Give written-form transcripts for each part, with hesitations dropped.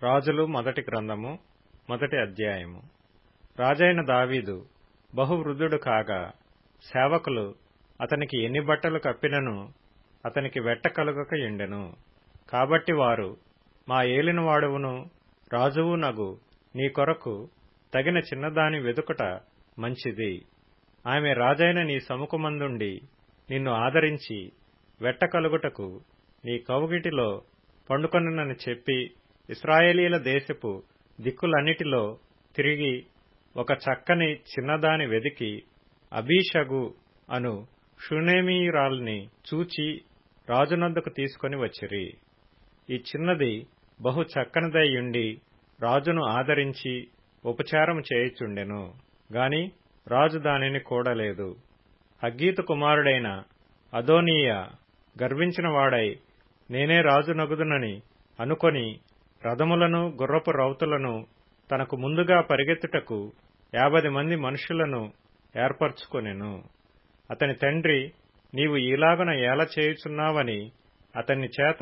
రాజులు మొదటి గ్రంథము మొదటి అధ్యాయము. రాజైన దావీదు బహువృద్ధుడు కాగా సేవకులు అతనికి ఎన్ని బట్టలు కప్పినను అతనికి వెట్ట కలుగక యుండెను. కాబట్టి వారు, మా ఏలినవాడవును రాజువు నగు నీ కొరకు తగిన చిన్నదాని వెదుకుట మంచిది. ఆమె రాజైన నీ సముఖమందుండి నిన్ను ఆదరించి వెట్ట కలుగుటకు నీ కౌగిటిలో పండుకొనునని చెప్పి ఇశ్రాయేలీల దేశపు దిక్కులన్నిటిలో తిరిగి ఒక చక్కని చిన్నదాని వెదికి అబీషగు అను షూనేమీయురాలిని చూచి రాజునొద్దకు తీసుకొని వచ్చిరి. ఈ చిన్నది బహు చక్కనిదైయుండి రాజును ఆదరించి ఉపచారము చేయుచుండెను గాని రాజు దానిని కూడలేదు. హగ్గీతు కుమారుడైన అదోనీయా గర్వించిన వాడై నేనే రాజునగుదునని అనుకొని రథములను గుర్రపు రౌతులను తనకు ముందుగా పరిగెత్తుటకు 50 మంది మనుషులను ఏర్పరచుకొనెను. అతని తండ్రి, నీవు ఈలాగున ఏల చేయుచున్నావని అతని చేత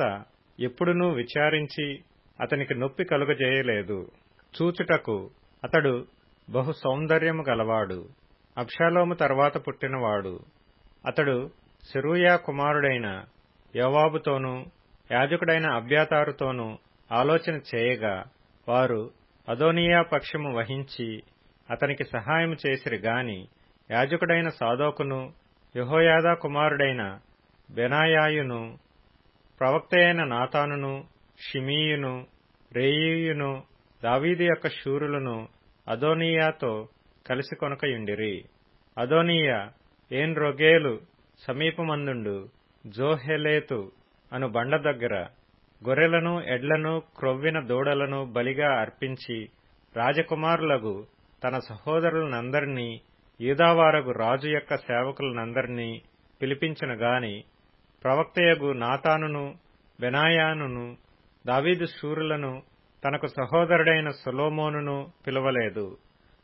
ఎప్పుడునూ విచారించి అతనికి నొప్పి కలుగజేయలేదు. చూచుటకు అతడు బహు సౌందర్యము గలవాడు. అబ్షాలోము తర్వాత పుట్టినవాడు. అతడు సెరూయా కుమారుడైన యోవాబుతోనూ యాజకుడైన అబ్యాతారుతోనూ ఆలోచన చేయగా వారు అదోనీయా పక్షము వహించి అతనికి సహాయము చేసిరి గాని యాజకుడైన సాదోకును యెహోయాదా కుమారుడైన బెనాయాయును ప్రవక్తయైన నాతానును షిమీయును రేయీయును దావీదు యొక్క శూరులను అదోనీయాతో కలిసి కొనకయుండిరి. అదోనీయా ఏన్ రొగేలు సమీపమందుండు జోహెలేతు అను బండ దగ్గర గొర్రెలను ఎడ్లను క్రొవ్విన దూడలను బలిగా అర్పించి రాజకుమారులగు తన సహోదరులనందరినీ యూదావారగు రాజు యొక్క సేవకులనందరినీ పిలిపించిన గాని ప్రవక్తయగు నాతానును బెనాయానును దావీదు శూరులను తనకు సహోదరుడైన సొలొమోనును పిలవలేదు.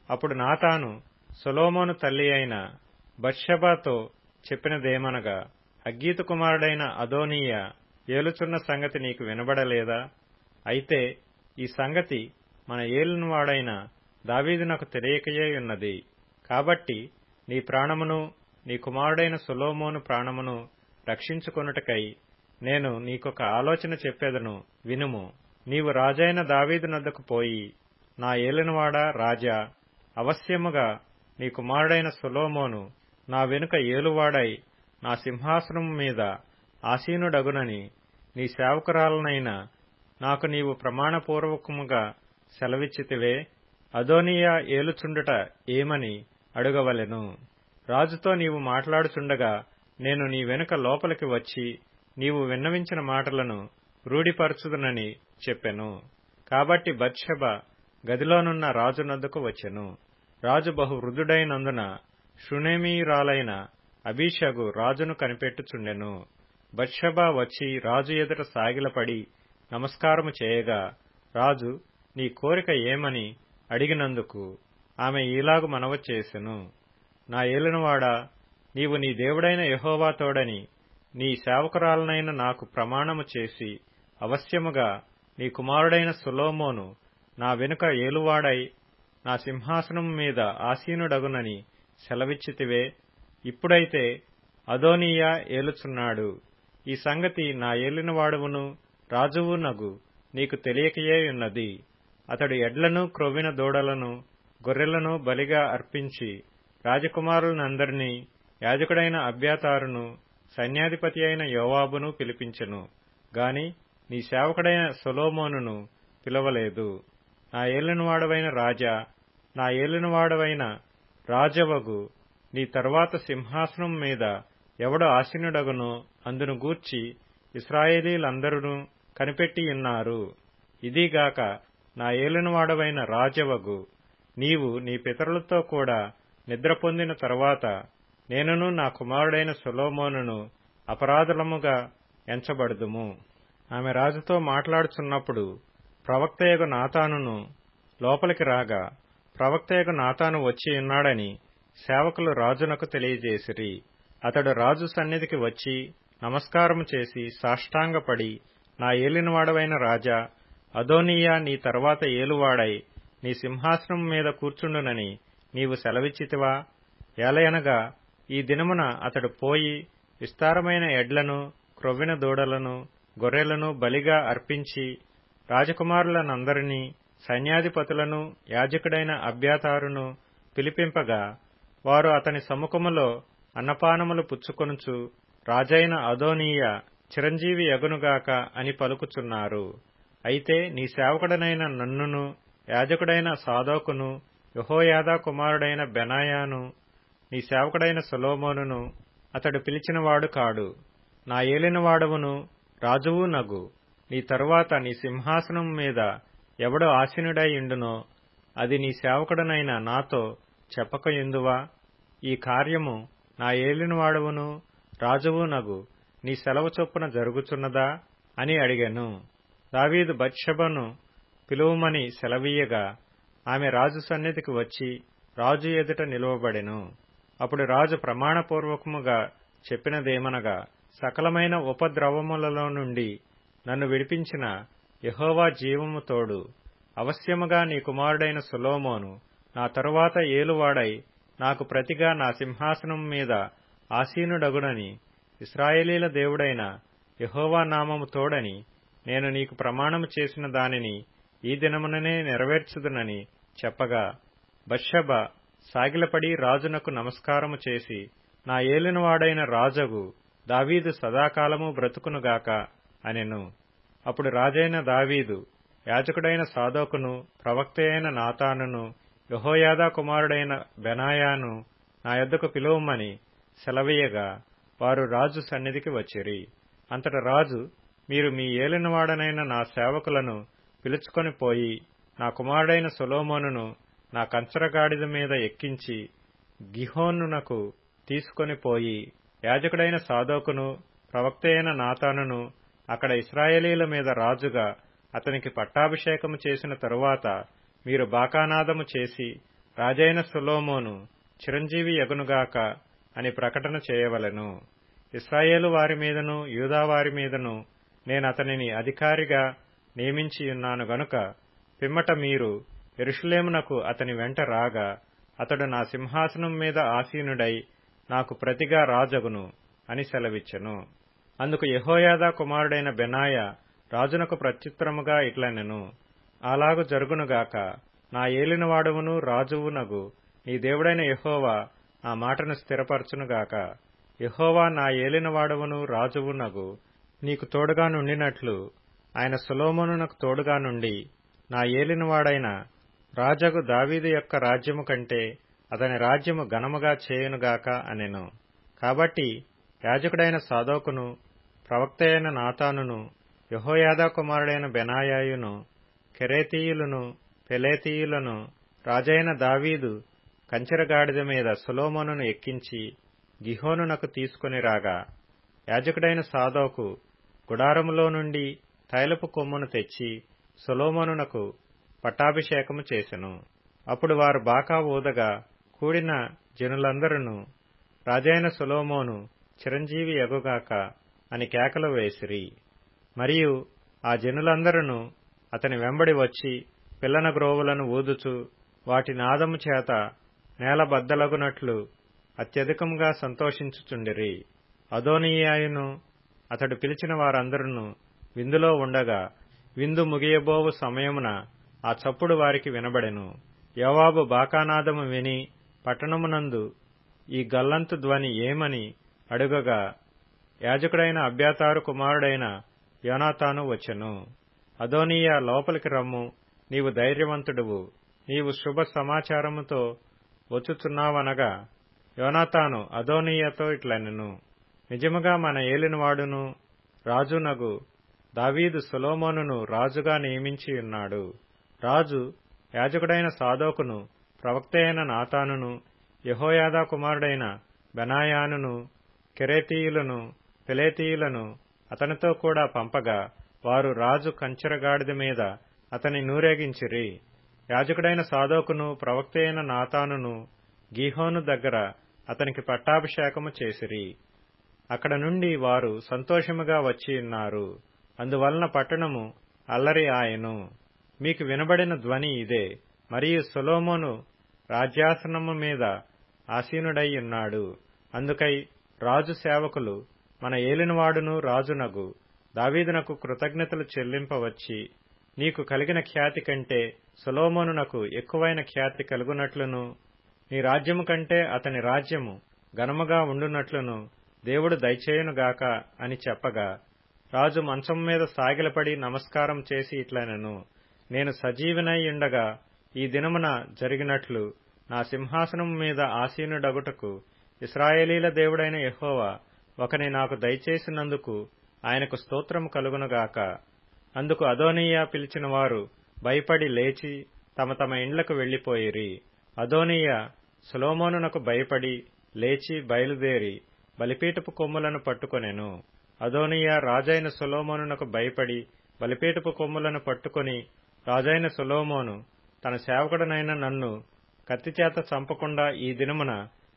అప్పుడు నాతాను సొలొమోను తల్లి అయిన బత్షెబతో చెప్పినదేమనగా, హగ్గీతు కుమారుడైన అదోనీయా ఏలుచున్న సంగతి నీకు వినబడలేదా? అయితే ఈ సంగతి మన ఏలినవాడైన దావీదునకు తెలియకయే ఉన్నది. కాబట్టి నీ ప్రాణమును నీ కుమారుడైన సొలొమోను ప్రాణమును రక్షించుకొనుటకై నేను నీకొక ఆలోచన చెప్పెదను, వినుము. నీవు రాజైన దావీదునొద్దకు పోయి, నా ఏలినవాడా రాజా, అవశ్యముగా నీ కుమారుడైన సొలొమోను నా వెనుక ఏలువాడై నా సింహాసనము మీద ఆసీనుడగునని నీ సేవకురాలనైన నాకు నీవు ప్రమాణపూర్వకముగా సెలవిచ్చితివే. అదోనీయా ఏలుచుండుట ఏమని అడుగవలెను. రాజుతో నీవు మాట్లాడుచుండగా నేను నీ వెనుక లోపలికి వచ్చి నీవు విన్నవించిన మాటలను రూఢిపరచుదునని చెప్పెను. కాబట్టి బత్షెబ గదిలోనున్న రాజునొద్దకు వచ్చెను. రాజు బహు వృద్ధుడైనందున షూనేమీయురాలైన అబీషగు రాజును కనిపెట్టుచుండెను. బత్షెబ వచ్చి రాజు ఎదుట సాగిలపడి నమస్కారము చేయగా రాజు నీ కోరిక ఏమని అడిగినందుకు ఆమె ఈలాగు మనవి చేసెను, నా ఏలినవాడా, నీవు నీ దేవుడైన యెహోవా తోడని నీ సేవకురాలనైన నాకు ప్రమాణము చేసి అవశ్యముగా నీ కుమారుడైన సొలొమోను నా వెనుక ఏలువాడై నా సింహాసనము మీద ఆసీనుడగునని సెలవిచ్చితివే. ఇప్పుడైతే అదోనీయా ఏలుచున్నాడు. ఈ సంగతి నా ఏలినవాడవును రాజువు నగు నీకు తెలియకయే ఉన్నది. అతడు ఎడ్లను క్రొవ్విన దూడలను గొర్రెలను బలిగా అర్పించి రాజకుమారులనందరినీ యాజకుడైన అబ్యాతారును సైన్యాధిపతి అయిన యోవాబును పిలిపించెను గాని నీ సేవకుడైన సొలొమోనును పిలవలేదు. నా ఏలినవాడవైన రాజా, నా ఏలినవాడవైన రాజవగు నీ తరువాత సింహాసనం మీద ఎవడు ఆసీనుడగునో అందును గూర్చి ఇశ్రాయేలీలందరూ కనిపెట్టియున్నారు. ఇదిగాక నా ఏలినవాడవైన రాజవగు నీవు నీ పితరులతో కూడా నిద్ర పొందిన తరువాత నేనును నా కుమారుడైన సొలొమోనును అపరాధులముగా ఎంచబడుదుము. ఆమె రాజుతో మాట్లాడుచున్నప్పుడు ప్రవక్తయగు నాతానును లోపలికి రాగా ప్రవక్తయగు నాతాను వచ్చియున్నాడని సేవకులు రాజునకు తెలియజేసిరి. అతడు రాజు సన్నిధికి వచ్చి నమస్కారము చేసి సాష్టాంగపడి, నా ఏలినవాడవైన రాజా, అదోనీయా నీ తరువాత ఏలువాడై నీ సింహాసనం మీద కూర్చుండునని నీవు సెలవిచ్చితివా? ఏలయనగా ఈ దినమున అతడు పోయి విస్తారమైన ఎడ్లను, క్రొవ్విన దూడలను, గొర్రెలను బలిగా అర్పించి రాజకుమారులనందరినీ, సైన్యాధిపతులను, యాజకుడైన అబ్యాతారును పిలిపింపగా వారు అతని సముఖములో అన్నపానములు పుచ్చుకొనుచు రాజైన అదోనీయా చిరంజీవి యగునుగాక అని పలుకుచున్నారు. అయితే నీ సేవకుడనైన నన్నును, యాజకుడైన సాదోకును, యెహోయాదా కుమారుడైన బెనాయాను, నీ సేవకుడైన సొలొమోనును అతడు పిలిచినవాడు కాడు. నా ఏలినవాడవును రాజువు నగు నీ తరువాత నీ సింహాసనం మీద ఎవడు ఆసీనుడై ఉండునో అది నీ సేవకుడనైన నాతో చెప్పకయుందువా? ఈ కార్యము నా ఏలినవాడవును రాజువు నగు నీ సెలవు చొప్పున జరుగుచున్నదా అని అడిగెను. దావీదు బత్షెబను పిలువమని సెలవీయగా ఆమె రాజు సన్నిధికి వచ్చి రాజు ఎదుట నిలువబడెను. అప్పుడు రాజు ప్రమాణపూర్వకముగా చెప్పినదేమనగా, సకలమైన ఉపద్రవములలో నుండి నన్ను విడిపించిన యెహోవా జీవము తోడు, అవశ్యముగా నీ కుమారుడైన సొలొమోను నా తరువాత ఏలువాడై నాకు ప్రతిగా నా సింహాసనం మీద ఆసీనుడగునని ఇశ్రాయేలీల దేవుడైన యెహోవా నామము తోడని నేను నీకు ప్రమాణము చేసిన దానిని ఈ దినముననే నెరవేర్చుదునని చెప్పగా, బత్షెబ సాగిలపడి రాజునకు నమస్కారము చేసి, నా ఏలినవాడైన రాజగు దావీదు సదాకాలము బ్రతుకునుగాక అనెను. అప్పుడు రాజైన దావీదు యాజకుడైన సాదోకును, ప్రవక్త అయిన నాతానును, యెహోయాదా కుమారుడైన బెనాయాను నా యొద్దకు పిలువమని సెలవీయగా వారు రాజు సన్నిధికి వచ్చిరి. అంతట రాజు, మీరు మీ ఏలినవాడనైన నా సేవకులను పిలుచుకొని పోయి నా కుమారుడైన సొలొమోనును నా కంచరగాడిద మీద ఎక్కించి గిహోనునకు తీసుకొని పోయి యాజకుడైన సాదోకును, ప్రవక్త అయిన నాతానును అక్కడ ఇశ్రాయేలీల మీద రాజుగా అతనికి పట్టాభిషేకము చేసిన తరువాత మీరు బాకానాదము చేసి రాజైన సొలొమోను చిరంజీవి యగునుగాక అని ప్రకటన చేయవలెను. ఇశ్రాయేలు వారి మీదను యూదా వారి మీదను నేనతనిని అధికారిగా నియమించియున్నాను గనుక పిమ్మట మీరు యెరూషలేమునకు అతని వెంట రాగా అతడు నా సింహాసనం మీద ఆసీనుడై నాకు ప్రతిగా రాజగును అని సెలవిచ్చెను. అందుకు యెహోయాదా కుమారుడైన బెనాయా రాజునకు ప్రత్యుత్తరముగా ఇట్లనెను, అలాగు జరుగునుగాక. నా ఏలినవాడవును రాజువునగు నీ దేవుడైన యెహోవా ఆ మాటను స్థిరపరచునుగాక. యెహోవా నా ఏలినవాడవును రాజువునగు నీకు తోడుగా నుండినట్లు ఆయన సొలొమోనునకు తోడుగా నుండి నా ఏలినవాడైన రాజగు దావీదు యొక్క రాజ్యము కంటే అతని రాజ్యము ఘనముగా చేయునుగాక అనెను. కాబట్టి యాజకుడైన సాదోకును, ప్రవక్త అయిన నాతానును, యెహోయాదా కుమారుడైన బెనాయాయును, కెరేతీయులను, పెలేతీయులను రాజైన దావీదు కంచెరగాడిద మీద సొలొమోనును ఎక్కించి గిహోనునకు తీసుకుని రాగా, యాజకుడైన సాదోకు గుడారములో నుండి తైలపు కొమ్మును తెచ్చి సొలొమోనునకు పట్టాభిషేకము చేసెను. అప్పుడు వారు బాకా ఊదగా కూడిన జనులందరూ రాజైన సొలొమోను చిరంజీవి యగుగాక అని కేకలు వేసిరి. మరియు ఆ జనులందరూ అతని వెంబడి వచ్చి పిల్లన గ్రోవులను ఊదుచు వాటి నాదము చేత నేల బద్దలగునట్లు అత్యధికముగా సంతోషించుచుండిరి. అదోనీయాయును అతడు పిలిచిన వారందరూ విందులో ఉండగా విందు ముగియబోవు సమయమున ఆ చప్పుడు వారికి వినబడెను. యోవాబు బాకానాదము విని పట్టణమునందు ఈ గల్లంతు ధ్వని ఏమని అడుగగా యాజకుడైన అబ్యాతారు కుమారుడైన యోనాతాను వచ్చెను. అదోనీయా, లోపలికి రమ్ము, నీవు ధైర్యవంతుడువు, నీవు శుభ సమాచారముతో వచ్చుచున్నావనగా యోనాతాను అదోనీయాతో ఇట్లనెను, నిజముగా మన ఏలినవాడును రాజునగు దావీదు సొలొమోనును రాజుగా నియమించియున్నాడు. రాజు యాజకుడైన సాదోకును, ప్రవక్త అయిన నాతానును, యెహోయాదా కుమారుడైన బెనాయానును, కెరేతీయులను, పెలేతీయులను అతనితో కూడా పంపగా వారు రాజు కంచెరగాడిద మీద అతని నూరేగించిరి. యాజకుడైన సాదోకును, ప్రవక్త అయిన నాతానును గీహోను దగ్గర అతనికి పట్టాభిషేకము చేసిరి. అక్కడ నుండి వారు సంతోషముగా వచ్చియున్నారు. అందువలన పట్టణము అల్లరి ఆయను. మీకు వినబడిన ధ్వని ఇదే. మరియు సొలొమోను రాజ్యాసనము మీద ఆసీనుడై ఉన్నాడు. అందుకై రాజు సేవకులు మన ఏలినవాడును రాజునగు దావీదునకు కృతజ్ఞతలు చెల్లింపవచ్చి, నీకు కలిగిన ఖ్యాతి కంటే సొలొమోనునకు ఎక్కువైన ఖ్యాతి కలుగునట్లును, నీ రాజ్యము కంటే అతని రాజ్యము ఘనముగా ఉండునట్లును దేవుడు దయచేయునుగాక అని చెప్పగా, రాజు మంచం మీద సాగిలపడి నమస్కారం చేసి ఇట్లనెను, నేను సజీవినై ఉండగా ఈ దినమున జరిగినట్లు నా సింహాసనము మీద ఆసీనుడగుటకు ఇశ్రాయేలీల దేవుడైన యెహోవా ఒకని నాకు దయచేసినందుకు ఆయనకు స్తోత్రము కలుగునుగాక. అందుకు అదోనీయా పిలిచిన వారు భయపడి లేచి తమ తమ ఇండ్లకు వెళ్లిపోయిరి. అదోనీయా సొలొమోనునకు భయపడి లేచి బయలుదేరి బలిపీఠపు కొమ్ములను పట్టుకొనెను. అదోనీయా రాజైన సొలొమోనునకు భయపడి బలిపీఠపు కొమ్ములను పట్టుకొని, రాజైన సొలొమోను తన సేవకుడనైన నన్ను కత్తిచేత చంపకుండా ఈ దినమున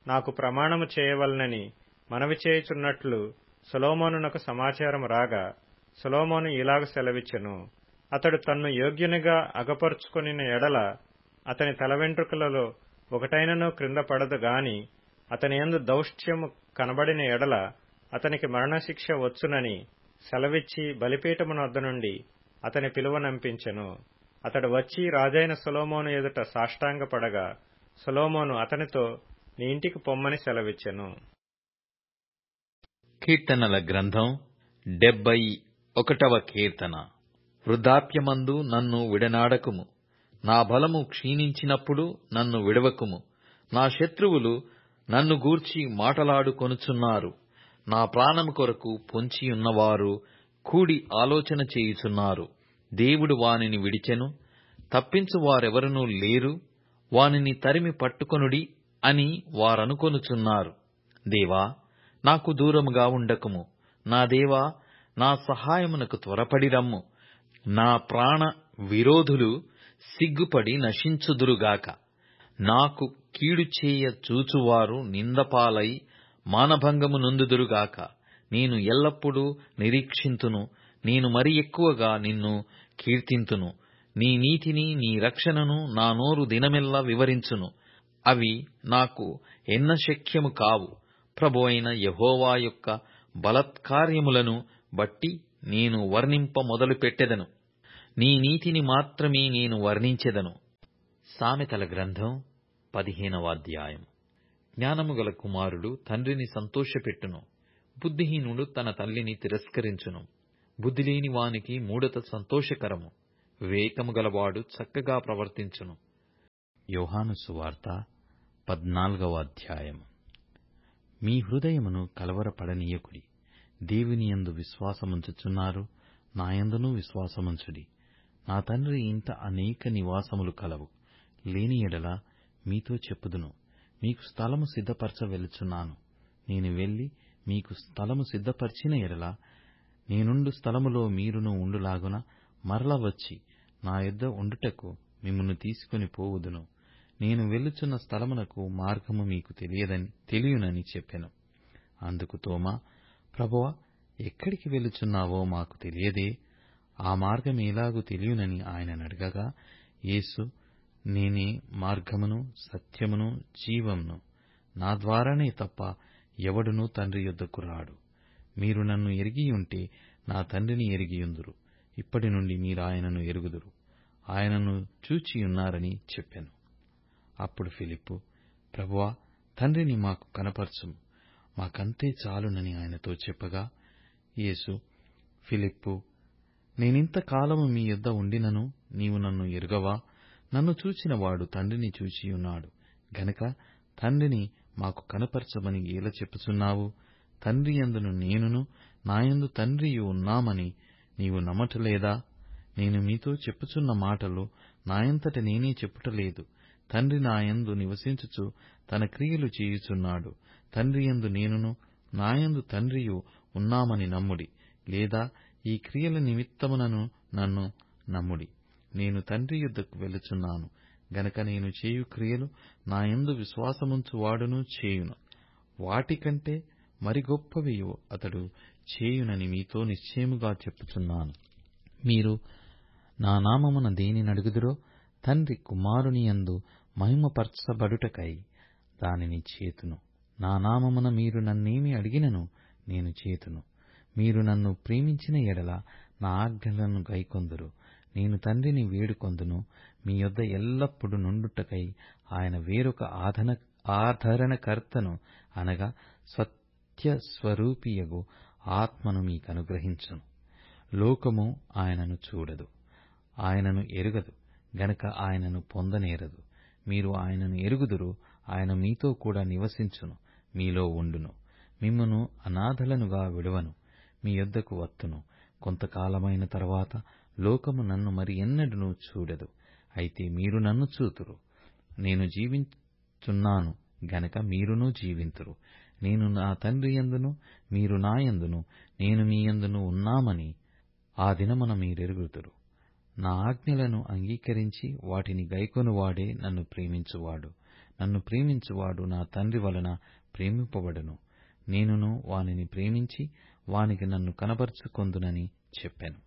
నాకు ప్రమాణము చేయవలనని మనవి చేయుచున్నట్లు సొలొమోనునకు సమాచారం రాగా, సొలొమోను ఇలాగ సెలవిచ్చెను, అతడు తన్ను యోగ్యునిగా అగపరుచుకొనిన ఎడల అతని తల వెంట్రుకలలో ఒకటైనను క్రింద పడదు గాని, అతని యందు దౌష్ట్యము కనబడిన ఎడల అతనికి మరణశిక్ష వచ్చునని సెలవిచ్చి బలిపీఠమునొద్ద నుండి అతని పిలువనంపించెను. అతడు వచ్చి రాజైన సొలొమోను ఎదుట సాష్టాంగపడగా, సొలొమోను అతనితో నీ ఇంటికి పొమ్మని సెలవిచ్చెను. కీర్తనల గ్రంథం 71వ కీర్తన. వృద్ధాప్యమందు నన్ను విడనాడకుము, నా బలము క్షీణించినప్పుడు నన్ను విడవకుము. నా శత్రువులు నన్ను గూర్చి మాటలాడుకొనుచున్నారు, నా ప్రాణము కొరకు పొంచియున్నవారు కూడి ఆలోచన చేయుచున్నారు. దేవుడు వానిని విడిచెను, తప్పించువారెవరునూ లేరు, వానిని తరిమి పట్టుకొనుడి అని వారనుకొనుచున్నారు. దేవా, నాకు దూరముగా ఉండకుము. నా దేవా, నా సహాయమునకు త్వరపడి రమ్ము. నా ప్రాణ విరోధులు సిగ్గుపడి నశించుదురుగాక. నాకు కీడు చేయ చూచువారు నిందపాలై మానభంగము నొందుదురుగాక. నేను ఎల్లప్పుడూ నిరీక్షింతును, నేను మరి ఎక్కువగా నిన్ను కీర్తింతును. నీ నీతిని, నీ రక్షణను నా నోరు దినమెల్లా వివరించును. అవి నాకు ఎన్నశక్యము కావు. ప్రభువైన యెహోవా యొక్క బలత్కార్యములను బట్టి నేను వర్ణింప మొదలుపెట్టెదను. నీ నీతిని మాత్రమే నేను వర్ణించెదను. సామెతల గ్రంథం 15వ అధ్యాయం. జ్ఞానము గల కుమారుడు తండ్రిని సంతోషపెట్టును, బుద్ధిహీనుడు తన తల్లిని తిరస్కరించును. బుద్ధిలేని వానికి మూఢత సంతోషకరము, వివేకము గలవాడు చక్కగా ప్రవర్తించును. యోహాను సువార్త 14వ అధ్యాయం. మీ హృదయమును కలవరపడనీయకుడి. దేవుని యందు విశ్వాసముంచుచున్నారు, నాయందునూ విశ్వాసముంచుడి. నా తండ్రి ఇంట అనేక నివాసములు కలవు. లేని ఎడల మీతో చెప్పుదును, మీకు స్థలము సిద్ధపరచ వెలుచున్నాను. నేను వెళ్లి మీకు స్థలము సిద్ధపరిచిన ఎడల నేనుండు స్థలములో మీరును ఉండులాగున మరల వచ్చి నా యొద్ద ఉండుటకు మిమ్మును తీసుకొని పోవుదును. నేను వెళ్ళుచున్న స్థలమునకు మార్గము మీకు తెలియనని చెప్పెను. అందుకు తోమా, ప్రభువా, ఎక్కడికి వెళ్ళుచున్నావో మాకు తెలియదే, ఆ మార్గమేలాగు తెలియనని ఆయనను అడగగా, యేసు, నేనే మార్గమును సత్యమును జీవమును, నా ద్వారానే తప్ప ఎవడునూ తండ్రి యొద్దకు రాడు. మీరు నన్ను ఎరిగియుంటే నా తండ్రిని ఎరిగియుందురు. ఇప్పటి నుండి మీరు ఆయనను ఎరుగుదురు, ఆయనను చూచియున్నారని చెప్పెను. అప్పుడు ఫిలిప్పు, ప్రభువా, తండ్రిని మాకు కనపరచుము, మాకంతే చాలునని ఆయనతో చెప్పగా, యేసు, ఫిలిప్పు, నేనింతకాలము మీ యొద్ద ఉండినను నీవు నన్ను ఎరుగవా? నన్ను చూచినవాడు తండ్రిని చూచియున్నాడు గనుక తండ్రిని మాకు కనపరచమని ఎలా చెప్పుచున్నావు? తండ్రి యందును నేనును నాయందు తండ్రియు ఉన్నామని నీవు నమ్మటలేదా? నేను మీతో చెప్పుచున్న మాటలు నాయంతట నేనే చెప్పుటలేదు. తండ్రి నాయందు నివసించుచు తన క్రియలు చేయుచున్నాడు. తండ్రి యందు నేనును నాయందు తండ్రియు ఉన్నామని నమ్ముడి, లేదా ఈ క్రియల నిమిత్తమునను నన్ను నమ్ముడి. నేను తండ్రి యొద్దకు వెళ్ళుచున్నాను గనక నేను చేయు క్రియలు నాయందు విశ్వాసముంచు వాడును చేయును. వాటికంటే మరి గొప్పవియు అతడు చేయునని మీతో నిశ్చయముగా చెప్పుచున్నాను. మీరు నా నామమున దేనినడుగుదురో తండ్రి కుమారుని యందు మహిమపరచబడుటకై దానిని చేతును. నా నామమున మీరు నన్నేమి అడిగినను నేను చేతును. మీరు నన్ను ప్రేమించిన ఎడల నా ఆజ్ఞలను గైకొందురు. నేను తండ్రిని వేడుకొందును, మీ యొద్ద ఎల్లప్పుడూ నుండుటకై ఆయన వేరొక ఆదరణకర్తను అనగా సత్యస్వరూపియగు ఆత్మను మీకనుగ్రహించును. లోకము ఆయనను చూడదు, ఆయనను ఎరుగదు గనక ఆయనను పొందనేరదు. మీరు ఆయనను ఎరుగుదురు, ఆయన మీతో కూడా నివసించును, మీలో ఉండును. మిమ్మును అనాథలనుగా విడువను, మీ యొద్దకు వత్తును. కొంతకాలమైన తరువాత లోకము నన్ను మరి ఎన్నడూ చూడదు, అయితే మీరు నన్ను చూతురు. నేను జీవించున్నాను గనక మీరును జీవింతురు. నేను నా తండ్రి యందును మీరు నా యందును నేను మీ యందును ఉన్నామని ఆ దినమున మీరెరుగుదురు. నా ఆజ్ఞలను అంగీకరించి వాటిని గైకొనువాడే నన్ను ప్రేమించువాడు. నన్ను ప్రేమించువాడు నా తండ్రి వలన ప్రేమింపబడును. నేనును వానిని ప్రేమించి వానికి నన్ను కనబరుచుకొందునని చెప్పెను.